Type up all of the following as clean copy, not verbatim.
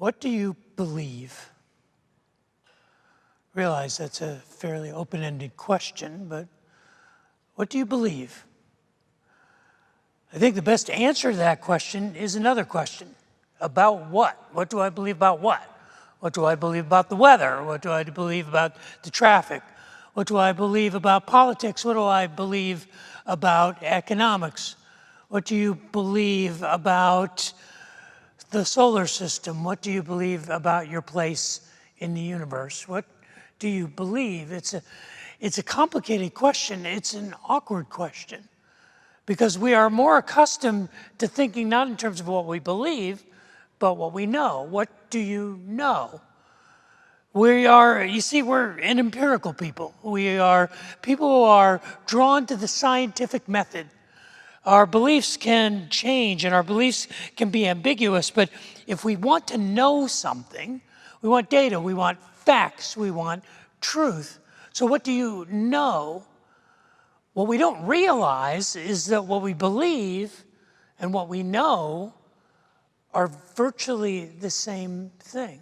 What do you believe? Realize that's a fairly open-ended question, but what do you believe? I think the best answer to that question is another question. About what? What do I believe about what? What do I believe about the weather? What do I believe about the traffic? What do I believe about politics? What do I believe about economics? What do you believe about the solar system? What do you believe about your place in the universe? What do you believe? It's a complicated question. It's an awkward question because we are more accustomed to thinking not in terms of what we believe, but what we know. What do you know? We're an empirical people. We are people who are drawn to the scientific method. Our beliefs can change and our beliefs can be ambiguous, but if we want to know something, we want data, we want facts, we want truth. So what do you know? What we don't realize is that what we believe and what we know are virtually the same thing.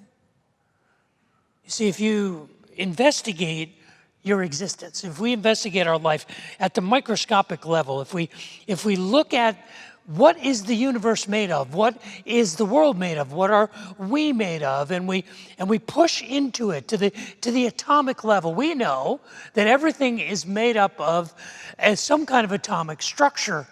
You see, if you investigate your existence, if we investigate our life at the microscopic level, if we look at what is the universe made of, what is the world made of, what are we made of, and we push into it to the atomic level, we know that everything is made up of some kind of atomic structure,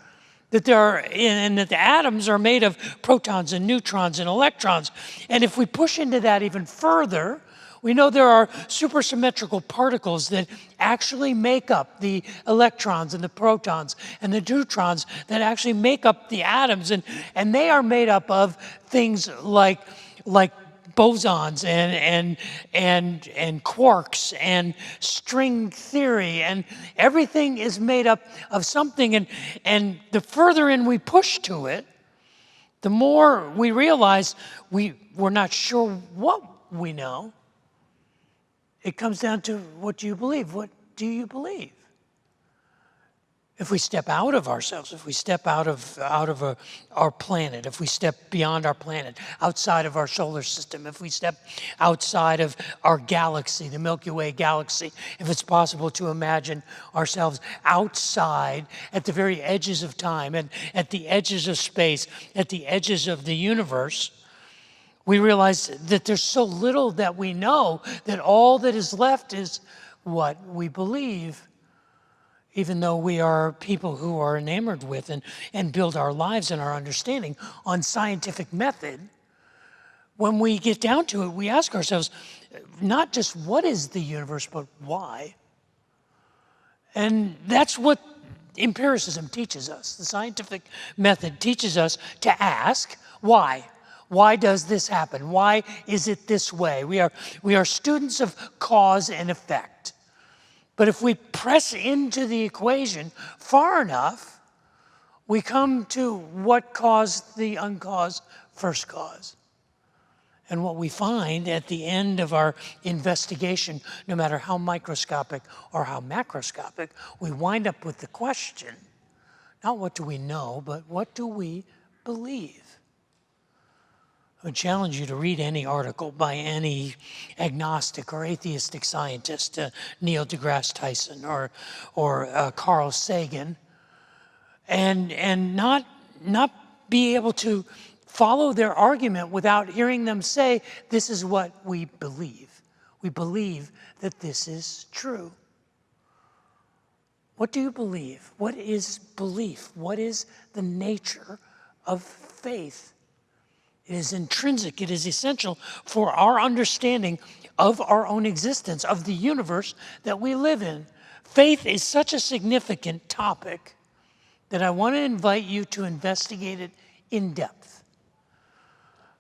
and that the atoms are made of protons and neutrons and electrons. And if we push into that even further, we know there are supersymmetrical particles that actually make up the electrons and the protons and the neutrons that actually make up the atoms. And they are made up of things like bosons and quarks and string theory, and everything is made up of something. And the further in we push to it, the more we realize we're not sure what we know. It comes down to, what do you believe? What do you believe? If we step out of ourselves, if we step out of our planet, if we step beyond our planet, outside of our solar system, if we step outside of our galaxy, the Milky Way galaxy, if it's possible to imagine ourselves outside at the very edges of time and at the edges of space, at the edges of the universe, we realize that there's so little that we know that all that is left is what we believe, even though we are people who are enamored with and build our lives and our understanding on scientific method. When we get down to it, we ask ourselves, not just what is the universe, but why? And that's what empiricism teaches us. The scientific method teaches us to ask, why? Why does this happen? Why is it this way? We are students of cause and effect. But if we press into the equation far enough, we come to what caused the uncaused first cause. And what we find at the end of our investigation, no matter how microscopic or how macroscopic, we wind up with the question, not what do we know, but what do we believe? I would challenge you to read any article by any agnostic or atheistic scientist, Neil deGrasse Tyson or Carl Sagan, and not be able to follow their argument without hearing them say, this is what we believe. We believe that this is true. What do you believe? What is belief? What is the nature of faith? It is intrinsic, it is essential for our understanding of our own existence, of the universe that we live in. Faith is such a significant topic that I want to invite you to investigate it in depth.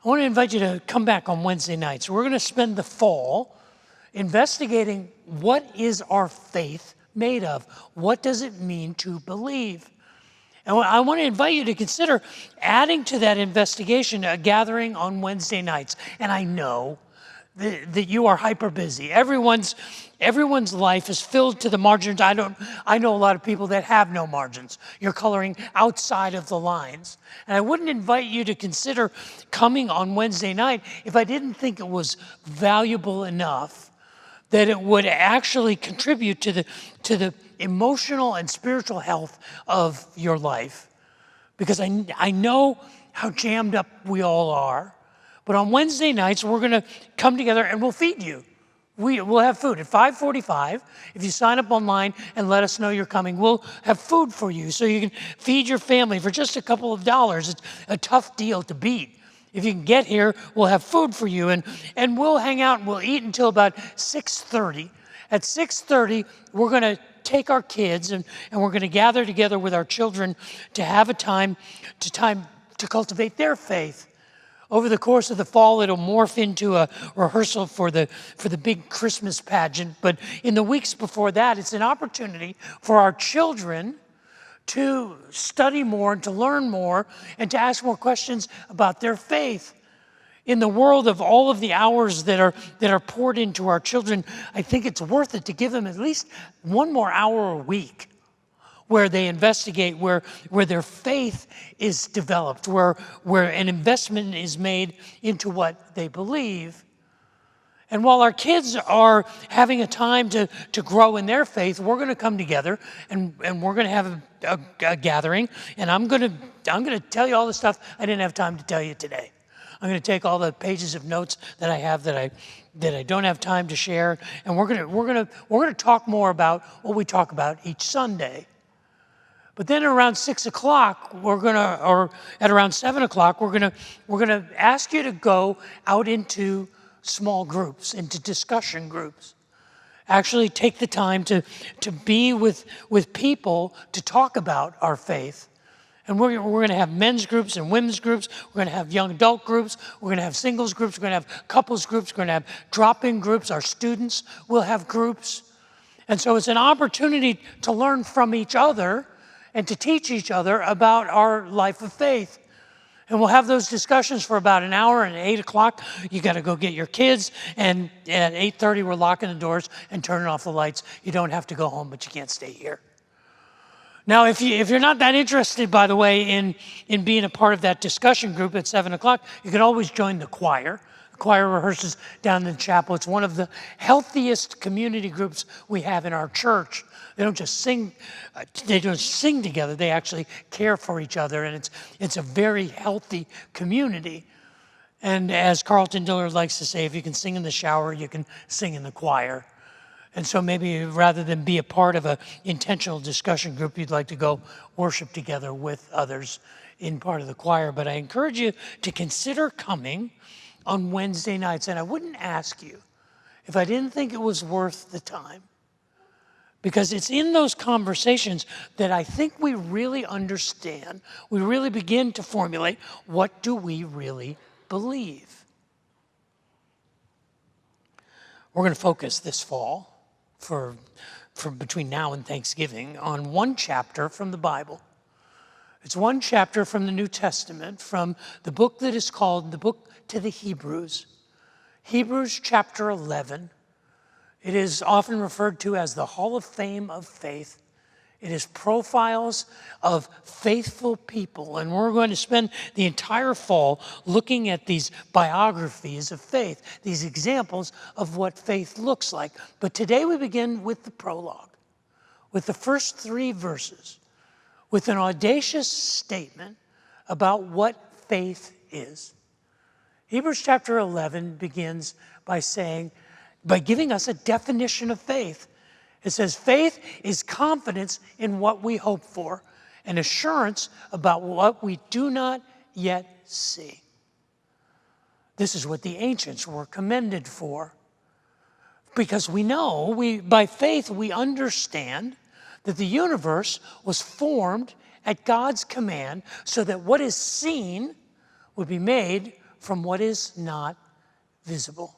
I want to invite you to come back on Wednesday nights. We're going to spend the fall investigating what is our faith made of? What does it mean to believe? And I want to invite you to consider adding to that investigation a gathering on Wednesday nights. And I know that you are hyper busy. Everyone's Everyone's life is filled to the margins. I know a lot of people that have no margins. You're coloring outside of the lines. And I wouldn't invite you to consider coming on Wednesday night if I didn't think it was valuable enough that it would actually contribute to the emotional and spiritual health of your life. Because I know how jammed up we all are. But on Wednesday nights, we're going to come together and we'll feed you. We'll have food at 5:45. If you sign up online and let us know you're coming, we'll have food for you so you can feed your family for just a couple of dollars. It's a tough deal to beat. If you can get here, we'll have food for you, and we'll hang out and we'll eat until about 6:30. At 6:30, we're going to take our kids and we're going to gather together with our children to have a time to cultivate their faith. Over the course of the fall, it'll morph into a rehearsal for the big Christmas pageant. But in the weeks before that, it's an opportunity for our children to study more and to learn more and to ask more questions about their faith. In the world of all of the hours that are poured into our children, I think it's worth it to give them at least one more hour a week where they investigate, where their faith is developed, where an investment is made into what they believe. And while our kids are having a time to grow in their faith, we're going to come together and we're going to have a gathering. And I'm going to tell you all the stuff I didn't have time to tell you today. I'm going to take all the pages of notes that I have that I don't have time to share, and we're going to talk more about what we talk about each Sunday. But then around 6 o'clock, or at around 7 o'clock, we're gonna ask you to go out into small groups, into discussion groups. Actually take the time to be with people to talk about our faith. And we're going to have men's groups and women's groups. We're going to have young adult groups. We're going to have singles groups. We're going to have couples groups. We're going to have drop-in groups. Our students will have groups. And so it's an opportunity to learn from each other and to teach each other about our life of faith. And we'll have those discussions for about an hour, and at 8 o'clock, you got to go get your kids, and at 8:30, we're locking the doors and turning off the lights. You don't have to go home, but you can't stay here. Now, if you're not that interested, by the way, in being a part of that discussion group at 7 o'clock, you can always join the choir. The choir rehearses down in the chapel. It's one of the healthiest community groups we have in our church. They don't just sing together, they actually care for each other, and it's a very healthy community. And as Carlton Dillard likes to say, if you can sing in the shower, you can sing in the choir. And so maybe rather than be a part of an intentional discussion group, you'd like to go worship together with others in part of the choir. But I encourage you to consider coming on Wednesday nights. And I wouldn't ask you if I didn't think it was worth the time. Because it's in those conversations that I think we really understand, we really begin to formulate, what do we really believe? We're going to focus this fall, for between now and Thanksgiving, on one chapter from the Bible. It's one chapter from the New Testament, from the book that is called the book to the Hebrews. Hebrews chapter 11. It is often referred to as the Hall of Fame of Faith. It is profiles of faithful people. And we're going to spend the entire fall looking at these biographies of faith, these examples of what faith looks like. But today we begin with the prologue, with the first 3 verses, with an audacious statement about what faith is. Hebrews chapter 11 begins by giving us a definition of faith. It says, faith is confidence in what we hope for, and assurance about what we do not yet see. This is what the ancients were commended for. Because we know, by faith, we understand that the universe was formed at God's command so that what is seen would be made from what is not visible.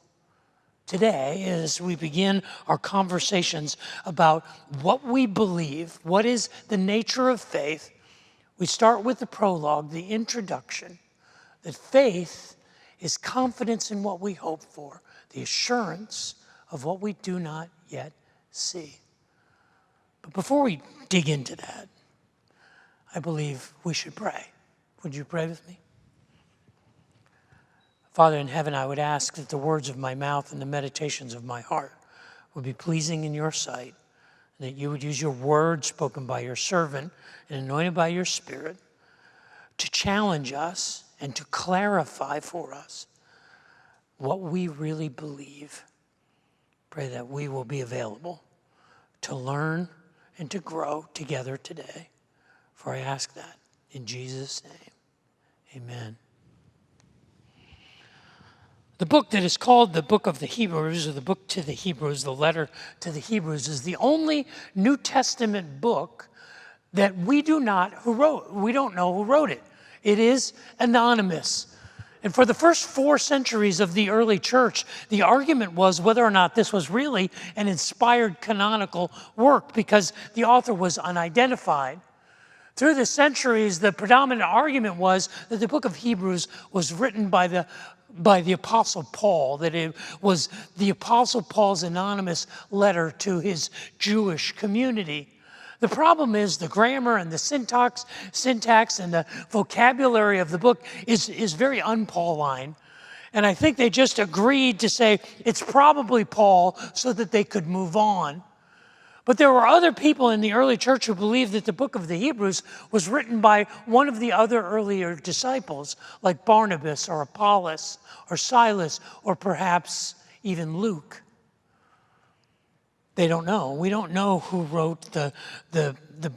Today, as we begin our conversations about what we believe, what is the nature of faith, we start with the prologue, the introduction, that faith is confidence in what we hope for, the assurance of what we do not yet see. But before we dig into that, I believe we should pray. Would you pray with me? Father in heaven, I would ask that the words of my mouth and the meditations of my heart would be pleasing in your sight, and that you would use your word spoken by your servant and anointed by your Spirit to challenge us and to clarify for us what we really believe. Pray that we will be available to learn and to grow together today. For I ask that in Jesus' name, amen. The book that is called the Book of the Hebrews, or the book to the Hebrews, the letter to the Hebrews, is the only New Testament book that we don't know who wrote it. It is anonymous. And for the first 4 centuries of the early church, the argument was whether or not this was really an inspired canonical work, because the author was unidentified. Through the centuries, the predominant argument was that the book of Hebrews was written by the Apostle Paul, that it was the Apostle Paul's anonymous letter to his Jewish community. The problem is the grammar and the syntax and the vocabulary of the book is very un-Pauline. And I think they just agreed to say it's probably Paul so that they could move on. But there were other people in the early church who believed that the book of the Hebrews was written by one of the other earlier disciples, like Barnabas or Apollos or Silas or perhaps even Luke. They don't know. We don't know who wrote the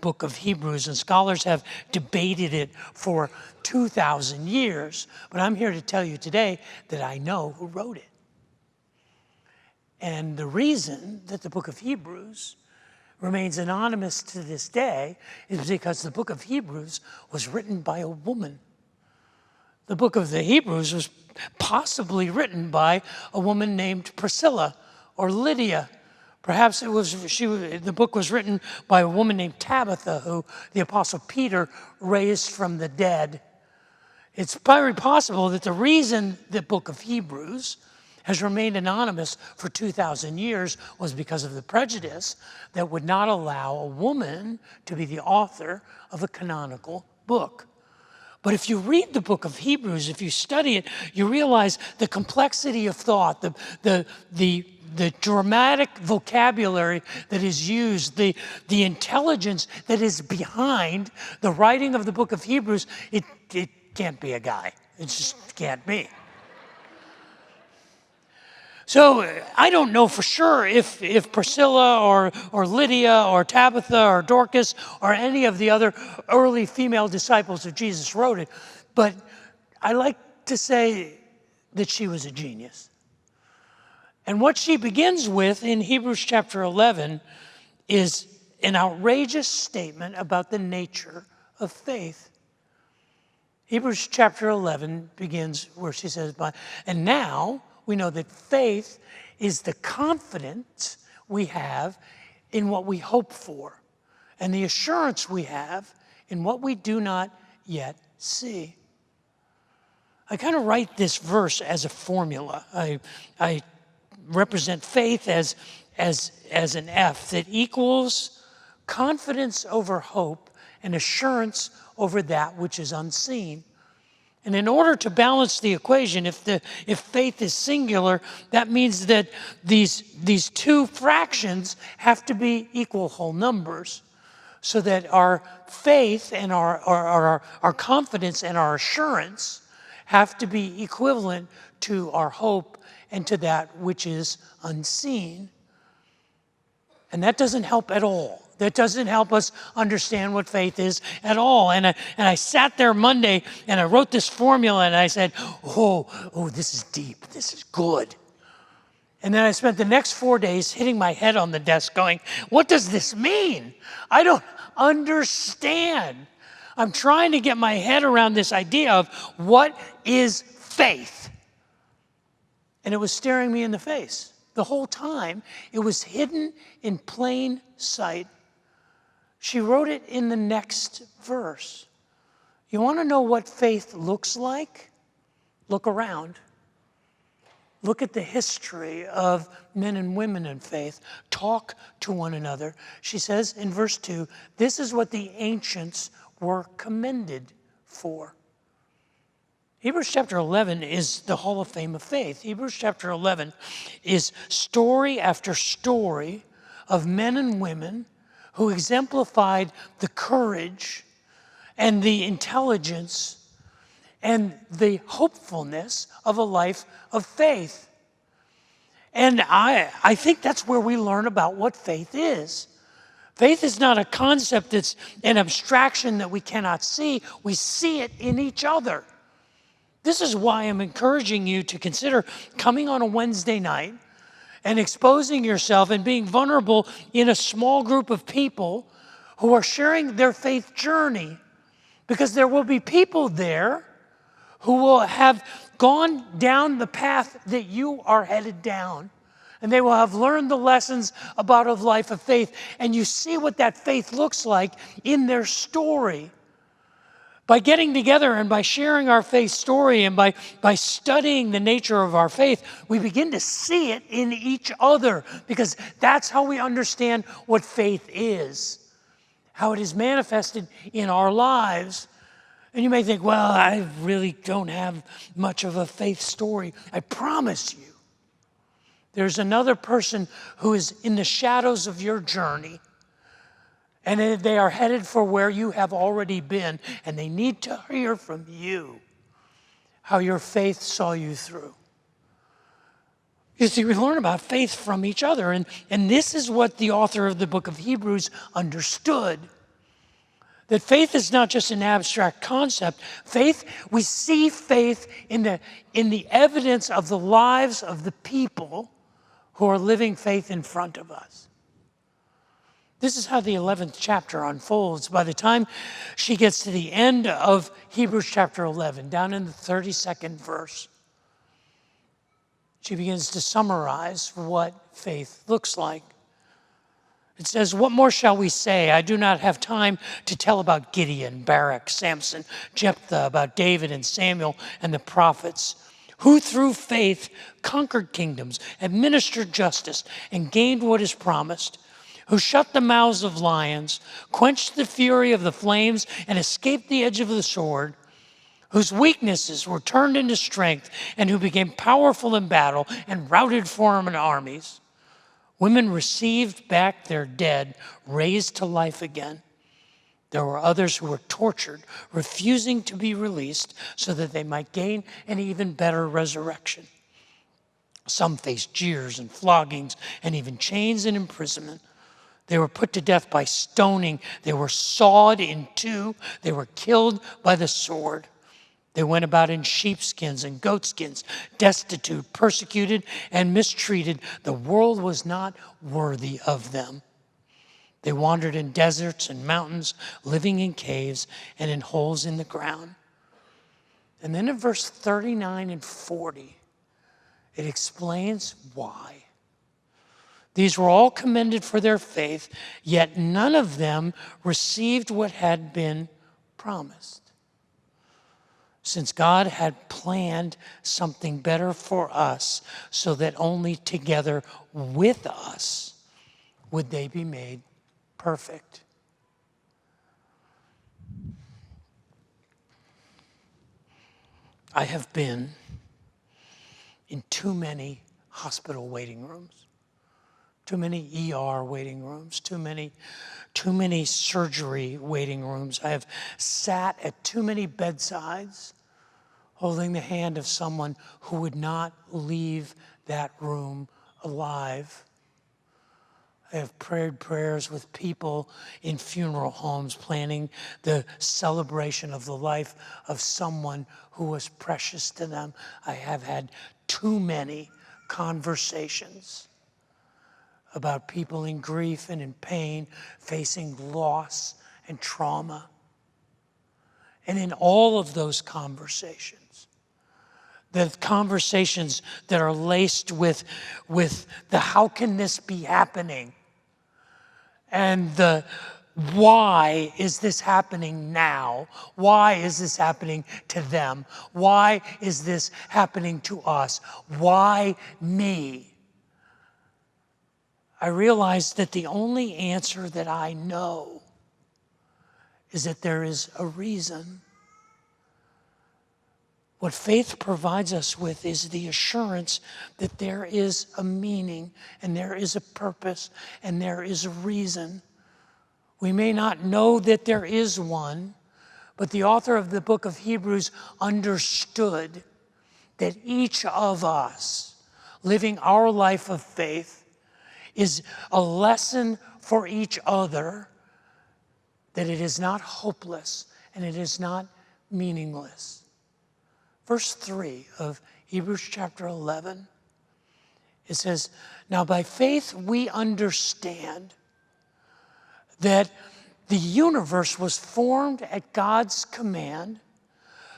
book of Hebrews, and scholars have debated it for 2,000 years. But I'm here to tell you today that I know who wrote it. And the reason that the book of Hebrews remains anonymous to this day is because the book of Hebrews was written by a woman. The book of the Hebrews was possibly written by a woman named Priscilla or Lydia. Perhaps the book was written by a woman named Tabitha, who the Apostle Peter raised from the dead. It's very possible that the reason the book of Hebrews has remained anonymous for 2,000 years was because of the prejudice that would not allow a woman to be the author of a canonical book. But if you read the book of Hebrews, if you study it, you realize the complexity of thought, the dramatic vocabulary that is used, the intelligence that is behind the writing of the book of Hebrews. It can't be a guy. It just can't be. So I don't know for sure if Priscilla or Lydia or Tabitha or Dorcas or any of the other early female disciples of Jesus wrote it, but I like to say that she was a genius. And what she begins with in Hebrews chapter 11 is an outrageous statement about the nature of faith. Hebrews chapter 11 begins where she says, and now we know that faith is the confidence we have in what we hope for, and the assurance we have in what we do not yet see. I kind of write this verse as a formula. I represent faith as an F that equals confidence over hope and assurance over that which is unseen. And in order to balance the equation, if faith is singular, that means that these two fractions have to be equal whole numbers, so that our faith and our confidence and our assurance have to be equivalent to our hope and to that which is unseen. And that doesn't help at all. That doesn't help us understand what faith is at all. And I sat there Monday and I wrote this formula and I said, oh, this is deep. This is good. And then I spent the next 4 days hitting my head on the desk going, what does this mean? I don't understand. I'm trying to get my head around this idea of what is faith. And it was staring me in the face. The whole time, it was hidden in plain sight. She wrote it in the next verse. You want to know what faith looks like? Look around. Look at the history of men and women in faith. Talk to one another. She says in verse 2, this is what the ancients were commended for. Hebrews chapter 11 is the Hall of Fame of faith. Hebrews chapter 11 is story after story of men and women who exemplified the courage and the intelligence and the hopefulness of a life of faith. And I think that's where we learn about what faith is. Faith is not a concept that's an abstraction that we cannot see. We see it in each other. This is why I'm encouraging you to consider coming on a Wednesday night and exposing yourself and being vulnerable in a small group of people who are sharing their faith journey. Because there will be people there who will have gone down the path that you are headed down. And they will have learned the lessons about a life of faith. And you see what that faith looks like in their story. By getting together and by sharing our faith story and by studying the nature of our faith, we begin to see it in each other, because that's how we understand what faith is, how it is manifested in our lives. And you may think, well, I really don't have much of a faith story. I promise you, there's another person who is in the shadows of your journey, and they are headed for where you have already been, and they need to hear from you how your faith saw you through. You see, we learn about faith from each other, and this is what the author of the book of Hebrews understood. That faith is not just an abstract concept. Faith, we see faith in the evidence of the lives of the people who are living faith in front of us. This is how the 11th chapter unfolds. By the time she gets to the end of Hebrews chapter 11, down in the 32nd verse, she begins to summarize what faith looks like. It says, what more shall we say? I do not have time to tell about Gideon, Barak, Samson, Jephthah, about David and Samuel and the prophets, who through faith conquered kingdoms, administered justice, and gained what is promised, who shut the mouths of lions, quenched the fury of the flames, and escaped the edge of the sword, whose weaknesses were turned into strength, and who became powerful in battle and routed foreign armies. Women received back their dead, raised to life again. There were others who were tortured, refusing to be released so that they might gain an even better resurrection. Some faced jeers and floggings and even chains and imprisonment. They were put to death by stoning. They were sawed in two. They were killed by the sword. They went about in sheepskins and goatskins, destitute, persecuted, and mistreated. The world was not worthy of them. They wandered in deserts and mountains, living in caves and in holes in the ground. And then in verse 39 and 40, it explains why. These were all commended for their faith, yet none of them received what had been promised. Since God had planned something better for us, so that only together with us would they be made perfect. I have been in too many hospital waiting rooms, too many ER waiting rooms, too many surgery waiting rooms. I have sat at too many bedsides holding the hand of someone who would not leave that room alive. I have prayed prayers with people in funeral homes planning the celebration of the life of someone who was precious to them. I have had too many conversations about people in grief and in pain, facing loss and trauma. And in all of those conversations, the conversations that are laced with the how can this be happening? And the why is this happening now? Why is this happening to them? Why is this happening to us? Why me? I realized that the only answer that I know is that there is a reason. What faith provides us with is the assurance that there is a meaning and there is a purpose and there is a reason. We may not know that there is one, but the author of the book of Hebrews understood that each of us living our life of faith is a lesson for each other, that it is not hopeless and it is not meaningless. Verse 3 of Hebrews chapter 11, it says, "Now by faith we understand that the universe was formed at God's command,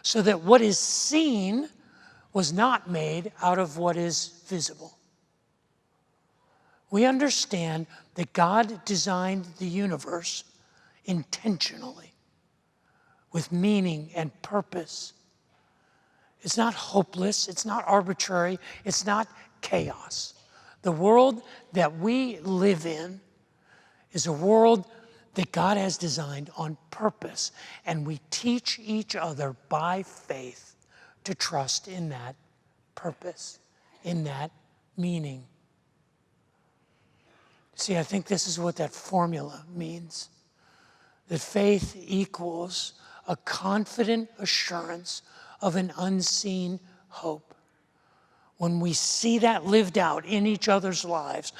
so that what is seen was not made out of what is visible." We understand that God designed the universe intentionally with meaning and purpose. It's not hopeless, it's not arbitrary, it's not chaos. The world that we live in is a world that God has designed on purpose, and we teach each other by faith to trust in that purpose, in that meaning. See, I think this is what that formula means, that faith equals a confident assurance of an unseen hope. When we see that lived out in each other's lives,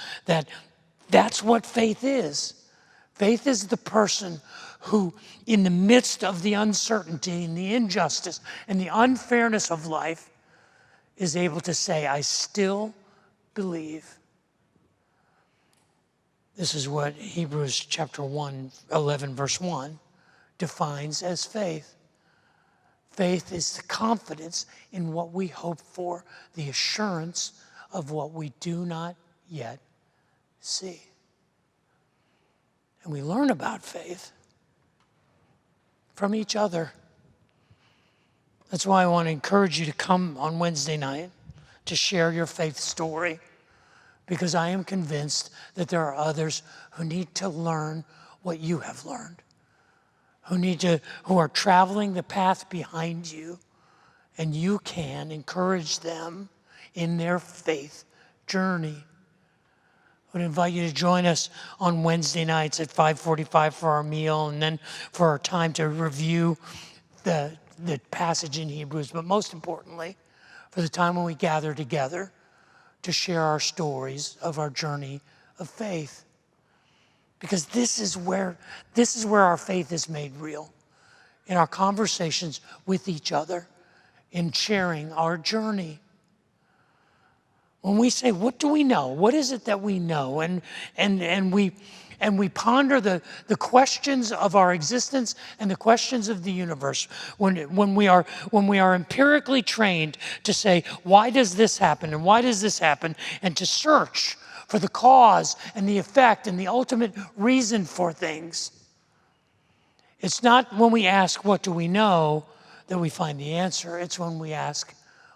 that's what faith is. Faith is the person who, in the midst of the uncertainty and the injustice and the unfairness of life, is able to say, I still believe. This is what Hebrews chapter 11, verse 1 defines as faith. Faith is the confidence in what we hope for, the assurance of what we do not yet see. And we learn about faith from each other. That's why I want to encourage you to come on Wednesday night to share your faith story, because I am convinced that there are others who need to learn what you have learned, who are traveling the path behind you, and you can encourage them in their faith journey. I would invite you to join us on Wednesday nights at 5:45 for our meal, and then for our time to review the passage in Hebrews, but most importantly, for the time when we gather together to share our stories of our journey of faith. Because this is where our faith is made real, in our conversations with each other, in sharing our journey. When we say, what do we know? What is it that we know? And we ponder the questions of our existence and the questions of the universe. When we are empirically trained to say, why does this happen and why does this happen? And to search for the cause and the effect and the ultimate reason for things. It's not when we ask, what do we know, that we find the answer. It's when we ask,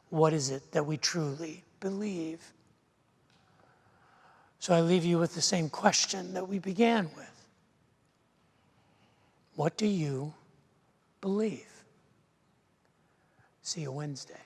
what is it that we truly believe? So I leave you with the same question that we began with. What do you believe? See you Wednesday.